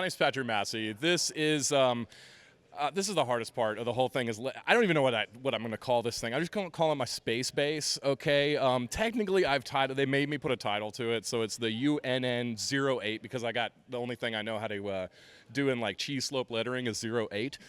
my name's Patrick Massey. This is the hardest part of the whole thing. I don't even know what I'm going to call this thing. I just can't call it my space base. Okay. Technically, they made me put a title to it, so it's the UNN08 because the only thing I know how to do in like cheese slope lettering is 08.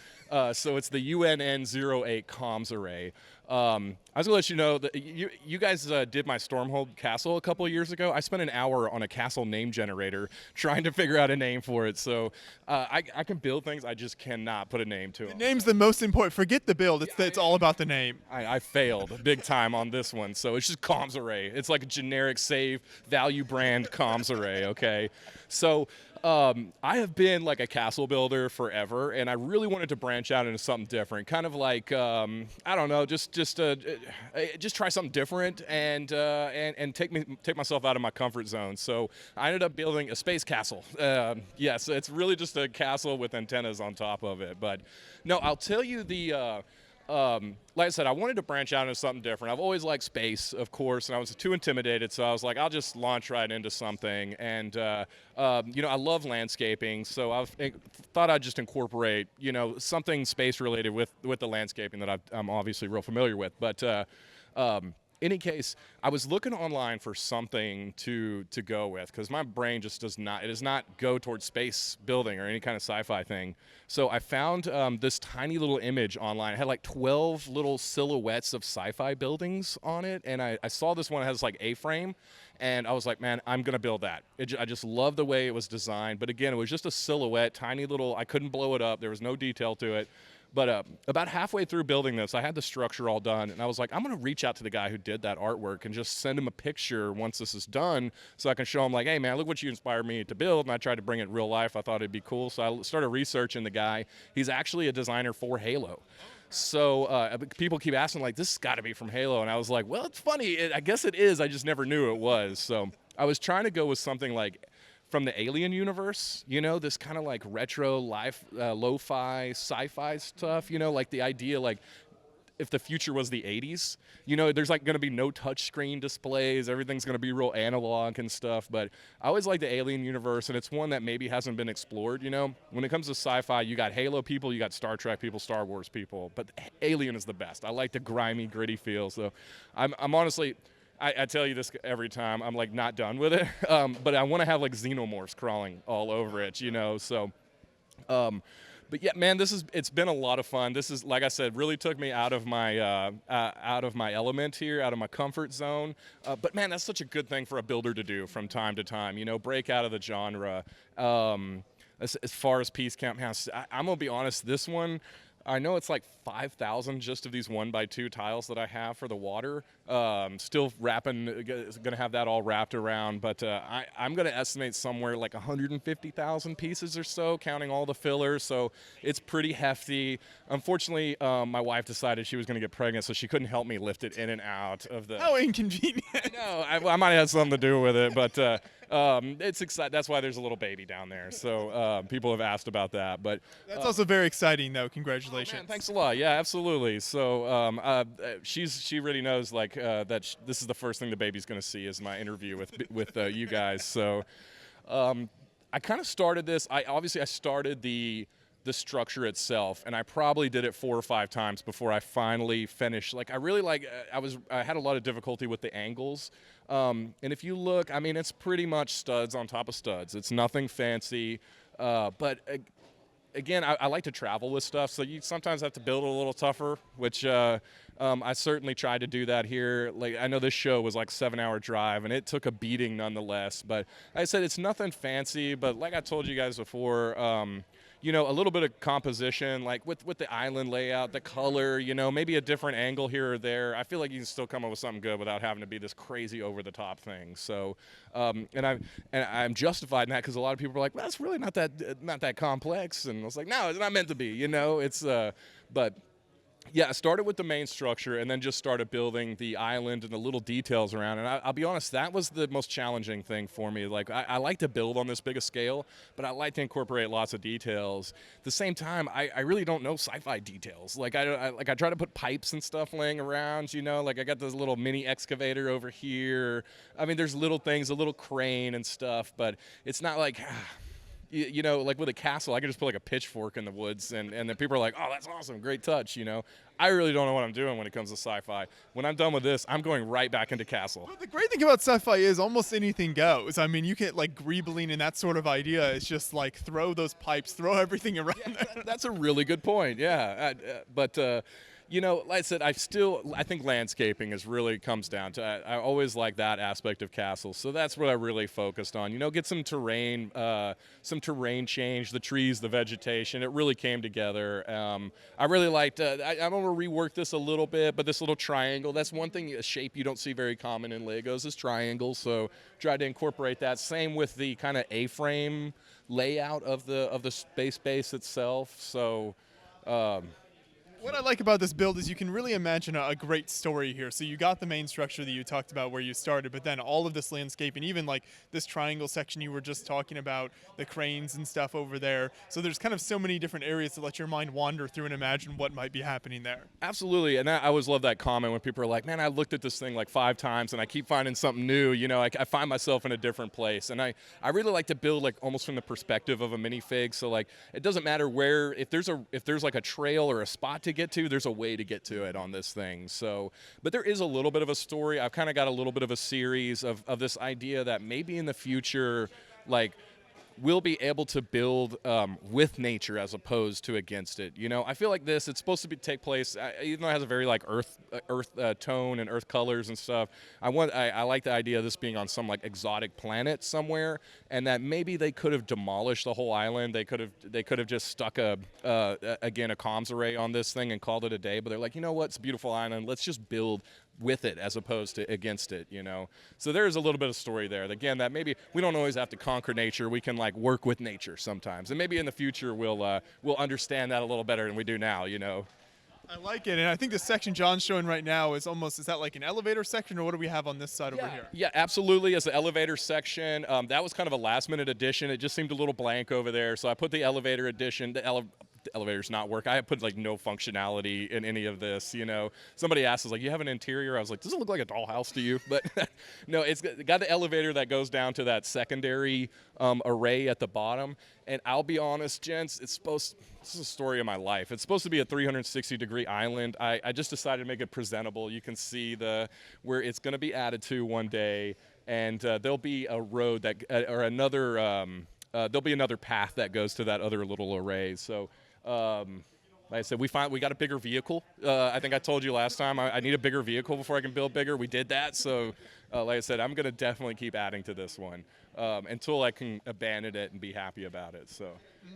So it's the UNN08 comms array. I was gonna let you know that you guys did my Stormhold castle a couple of years ago. I spent an hour on a castle name generator trying to figure out a name for it. So I can build things, I just cannot put a name to them. The name's the most important. Forget the build. It's all about the name. I failed big time on this one. So it's just comms array. It's like a generic save value brand comms array. Okay, so. I have been like a castle builder forever, and I really wanted to branch out into something different. Kind of like I don't know, just try something different and take myself out of my comfort zone. So I ended up building a space castle. Yes, it's really just a castle with antennas on top of it. But no, I'll tell you like I said, I wanted to branch out into something different. I've always liked space, of course, and I was too intimidated, so I was like, I'll just launch right into something. And, I love landscaping, so I thought I'd just incorporate, something space-related with the landscaping that I'm obviously real familiar with. But any case, I was looking online for something to go with because my brain just does not go towards space building or any kind of sci-fi thing. So I found this tiny little image online. It had like 12 little silhouettes of sci-fi buildings on it, and I saw this one that has like A-frame, and I was like, man, I'm gonna build that. I just love the way it was designed, but again, it was just a silhouette, tiny little. I couldn't blow it up. There was no detail to it. But about halfway through building this, I had the structure all done, and I was like, I'm going to reach out to the guy who did that artwork and just send him a picture once this is done so I can show him, like, hey, man, look what you inspired me to build, and I tried to bring it in real life. I thought it'd be cool, so I started researching the guy. He's actually a designer for Halo. So people keep asking, like, this has got to be from Halo, and I was like, well, it's funny. I guess it is. I just never knew it was. So I was trying to go with something like from the Alien universe, this kind of like retro lo-fi sci-fi stuff, like the idea, like if the future was the 80s, there's like going to be no touch screen displays, everything's going to be real analog and stuff. But I always like the Alien universe, and it's one that maybe hasn't been explored. When it comes to sci-fi, you got Halo people, you got Star Trek people, Star Wars people, but Alien is the best. I like the grimy, gritty feel. So I'm honestly, I tell you this every time, I'm like not done with it, but I want to have like xenomorphs crawling all over it, so, but yeah, man, it's been a lot of fun. This is, like I said, really took me out of my element here, out of my comfort zone, but man, that's such a good thing for a builder to do from time to time, break out of the genre. As far as Peace Camp House, I'm gonna be honest, this one, I know it's like 5,000 just of these 1x2 tiles that I have for the water. Still going to have that all wrapped around, but I'm going to estimate somewhere like 150,000 pieces or so, counting all the fillers, so it's pretty hefty. Unfortunately, my wife decided she was going to get pregnant, so she couldn't help me lift it in and out of the... How inconvenient. No, I might have had something to do with it, but it's exciting. That's why there's a little baby down there, so people have asked about that. But that's also very exciting, though. Congratulations. Oh, man, thanks a lot. Yeah, absolutely. So she already knows like that this is the first thing the baby's going to see is my interview with you guys. So I kind of started this. I started the structure itself, and I probably did it 4 or 5 times before I finally finished. Like I really I had a lot of difficulty with the angles. And if you look, I mean, it's pretty much studs on top of studs. It's nothing fancy, but again, I like to travel with stuff, so you sometimes have to build a little tougher, which I certainly tried to do that here. Like I know this show was like 7-hour drive, and it took a beating nonetheless. But like I said, it's nothing fancy, but like I told you guys before, a little bit of composition, like with the island layout, the color, maybe a different angle here or there. I feel like you can still come up with something good without having to be this crazy over-the-top thing. So, and I'm justified in that because a lot of people are like, well, that's really not that complex. And I was like, no, it's not meant to be. But. Yeah, I started with the main structure and then just started building the island and the little details around. And I'll be honest, that was the most challenging thing for me. Like, I like to build on this big a scale, but I like to incorporate lots of details. At the same time, I really don't know sci-fi details. Like, I try to put pipes and stuff laying around, like I got this little mini excavator over here. I mean, there's little things, a little crane and stuff, but it's not like... you know, like with a castle, I can just put like a pitchfork in the woods, and then people are like, oh, that's awesome, great touch, you know. I really don't know what I'm doing when it comes to sci-fi. When I'm done with this, I'm going right back into castle. But the great thing about sci-fi is almost anything goes. I mean, you can like Greebling and that sort of idea. It's just like throw those pipes, throw everything around there. That's a really good point. Yeah, but you know, like I said, I think landscaping is really comes down to. I always like that aspect of castles, so that's what I really focused on. You know, get some terrain change, the trees, the vegetation. It really came together. I really liked. I'm gonna rework this a little bit, but this little triangle. That's one thing, a shape you don't see very common in Legos is triangles. So tried to incorporate that. Same with the kind of A-frame layout of the space base itself. So. What I like about this build is you can really imagine a great story here. So you got the main structure that you talked about where you started, but then all of this landscape and even like this triangle section you were just talking about, the cranes and stuff over there. So there's kind of so many different areas to let your mind wander through and imagine what might be happening there. Absolutely, and I always love that comment when people are like, man, I looked at this thing like 5 times and I keep finding something new. You know, I find myself in a different place, and I really like to build like almost from the perspective of a minifig. So like it doesn't matter where, if there's like a trail or a spot to get to, there's a way to get to it on this thing. So, but there is a little bit of a story. I've kind of got a little bit of a series of this idea that maybe in the future, like, we'll be able to build with nature as opposed to against it. You know, I feel like it's supposed to take place, even though it has a very like earth tone and earth colors and stuff. I like the idea of this being on some like exotic planet somewhere, and that maybe they could have demolished the whole island. They could have just stuck a comms array on this thing and called it a day. But they're like, you know what? It's a beautiful island. Let's just build with it as opposed to against it, you know. So there's a little bit of story there. Again, that maybe we don't always have to conquer nature. We can like work with nature sometimes, and maybe in the future we'll understand that a little better than we do now, you know. I like it, and I think the section John's showing right now is that like an elevator section, or what do we have on this side over here? Yeah, absolutely. As the elevator section, that was kind of a last-minute addition. It just seemed a little blank over there, so I put the elevator addition. The elevator's not work. I put like no functionality in any of this, you know. Somebody asked us like, you have an interior? I was like, does it look like a dollhouse to you? But no, it's got the elevator that goes down to that secondary array at the bottom. And I'll be honest, gents, this is a story of my life. It's supposed to be a 360-degree island. I just decided to make it presentable. You can see where it's going to be added to one day, and there'll be a road there'll be another path that goes to that other little array. So. Like I said, we got a bigger vehicle. I think I told you last time I need a bigger vehicle before I can build bigger. We did that, so like I said, I'm going to definitely keep adding to this one until I can abandon it and be happy about it. So.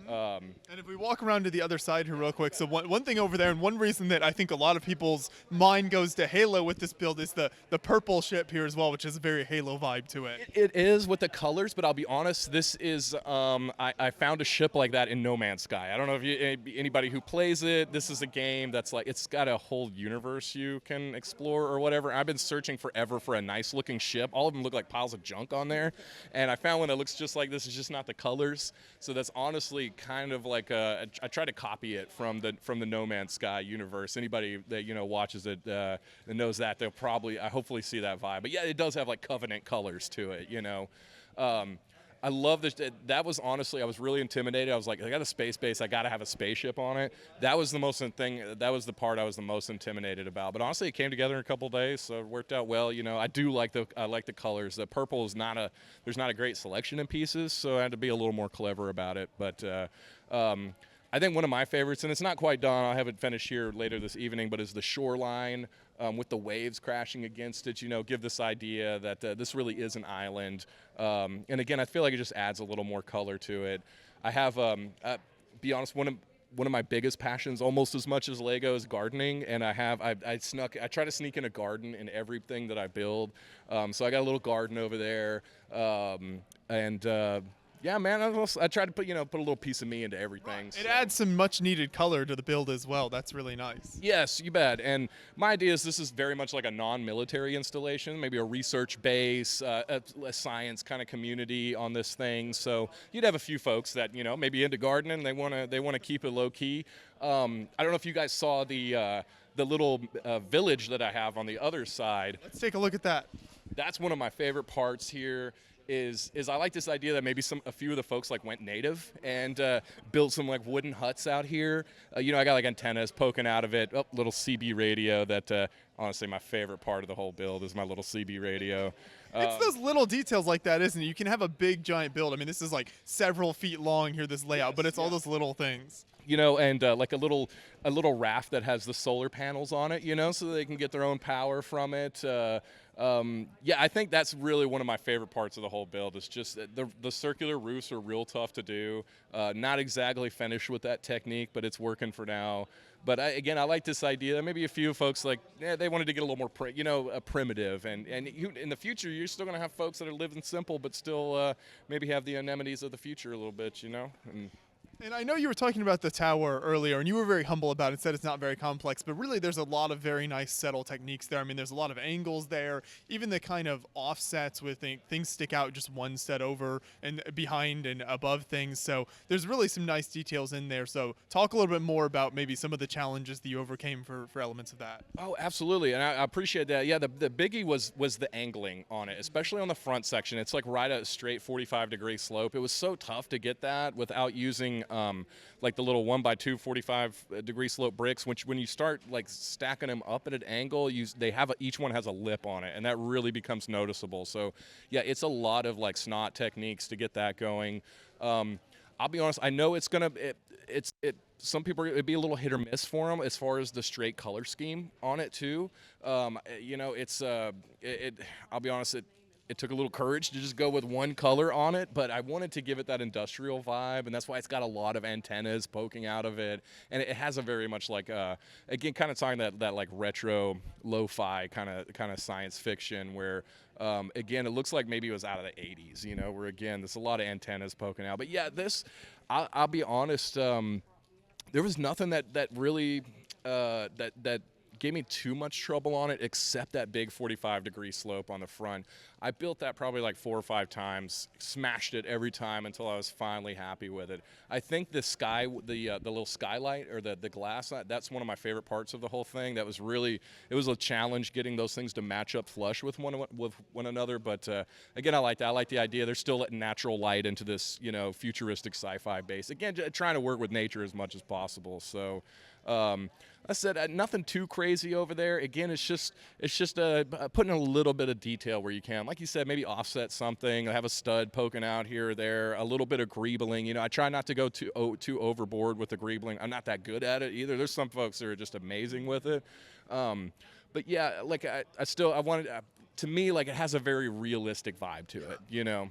And if we walk around to the other side here real quick, so one thing over there, and one reason that I think a lot of people's mind goes to Halo with this build is the purple ship here as well, which has a very Halo vibe to it. It is with the colors, but I'll be honest, this is, I found a ship like that in No Man's Sky. I don't know if anybody who plays it, this is a game that's like, it's got a whole universe you can explore or whatever. I've been searching forever for a nice looking ship. All of them look like piles of junk on there, and I found one that looks just like this. It's just not the colors, so that's honestly kind of like I try to copy it from the No Man's Sky universe. Anybody that watches it that knows that, they'll probably hopefully see that vibe. But yeah, it does have like Covenant colors to it, you know. I love this. That was honestly, I was really intimidated. I was like, I got a space base. I got to have a spaceship on it. That was the most thing. That was the part I was the most intimidated about. But honestly, it came together in a couple days, so it worked out well. You know, I like the colors. The purple is there's not a great selection in pieces, so I had to be a little more clever about it. But I think one of my favorites, and it's not quite done, I'll have it finished here later this evening, but is the shoreline with the waves crashing against it. You know, give this idea that this really is an island. And again, I feel like it just adds a little more color to it. I have, be honest, one of my biggest passions, almost as much as Lego, is gardening, and I try to sneak in a garden in everything that I build. So I got a little garden over there, yeah, man, I try to put a little piece of me into everything. Right. It adds some much needed color to the build as well. That's really nice. Yes, you bet. And my idea is this is very much like a non-military installation, maybe a research base, a science kind of community on this thing. So you'd have a few folks that maybe into gardening. They want to keep it low key. I don't know if you guys saw the little village that I have on the other side. Let's take a look at that. That's one of my favorite parts here. is I like this idea that maybe a few of the folks like went native and built some like wooden huts out here. You know, I got like antennas poking out of it. Oh, little CB radio that honestly my favorite part of the whole build is my little CB radio. It's those little details like that, isn't it? You can have a big giant build. I mean, this is like several feet long here, this layout, but it's all those little things. You know, and like a little raft that has the solar panels on it, you know, so they can get their own power from it. Yeah, I think that's really one of my favorite parts of the whole build. Is just that the circular roofs are real tough to do. Not exactly finished with that technique, but it's working for now. But again, I like this idea that maybe a few folks like they wanted to get a little more primitive, and in the future you're still going to have folks that are living simple, but still maybe have the anemones of the future a little bit, you know. And I know you were talking about the tower earlier, and you were very humble about it, said it's not very complex, but really there's a lot of very nice settle techniques there. I mean, there's a lot of angles there, even the kind of offsets with things stick out just one set over and behind and above things. So there's really some nice details in there. So talk a little bit more about maybe some of the challenges that you overcame for elements of that. Oh, absolutely, and I appreciate that. Yeah, the biggie was the angling on it, especially on the front section. It's like right at a straight 45-degree slope. It was so tough to get that without using like the little 1x2 45-degree slope bricks, which when you start like stacking them up at an angle, each one has a lip on it, and that really becomes noticeable. So yeah, it's a lot of like snot techniques to get that going. I'll be honest, I know it's gonna some people it'd be a little hit or miss for them as far as the straight color scheme on it too. You know, I'll be honest, it took a little courage to just go with one color on it, but I wanted to give it that industrial vibe, and that's why it's got a lot of antennas poking out of it, and it has a very much like again, kind of talking that like retro lo-fi kind of science fiction where again it looks like maybe it was out of the 80s, you know, where again there's a lot of antennas poking out. But yeah, I'll be honest, there was nothing that really that gave me too much trouble on it except that big 45-degree slope on the front. I built that probably like 4 or 5 times, smashed it every time until I was finally happy with it. I think the little skylight or the glass, that's one of my favorite parts of the whole thing. That was really, it was a challenge getting those things to match up flush with one another. But again, I like that. I like the idea. They're still letting natural light into this, you know, futuristic sci-fi base. Again, trying to work with nature as much as possible. So I said nothing too crazy over there. Again, it's just putting a little bit of detail where you can. Like you said, maybe offset something, have a stud poking out here or there, a little bit of greebling. You know, I try not to go too overboard with the greebling. I'm not that good at it either. There's some folks that are just amazing with it. But yeah, like I wanted, to me, like it has a very realistic vibe to it, you know.